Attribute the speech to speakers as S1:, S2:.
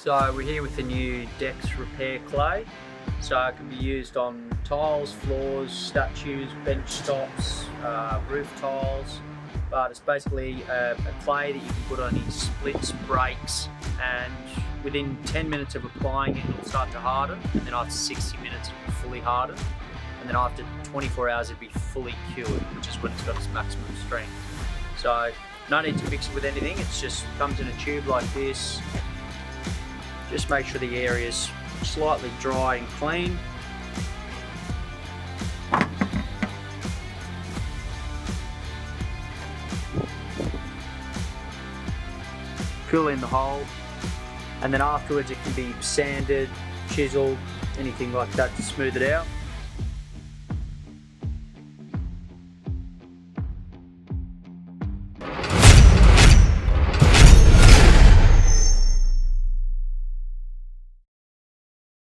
S1: So we're here with the new DEKS repair clay. So it can be used on tiles, floors, statues, benchtops, roof tiles. But it's basically a clay that you can put on any splits, breaks, and within 10 minutes of applying it, it'll start to harden. And then after 60 minutes, it'll be fully hardened. And then after 24 hours, it'll be fully cured, which is when it's got its maximum strength. So no need to mix it with anything. It just comes in a tube like this. Just make sure the area is slightly dry and clean. Fill in the hole, and then afterwards it can be sanded, chiseled, anything like that to smooth it out.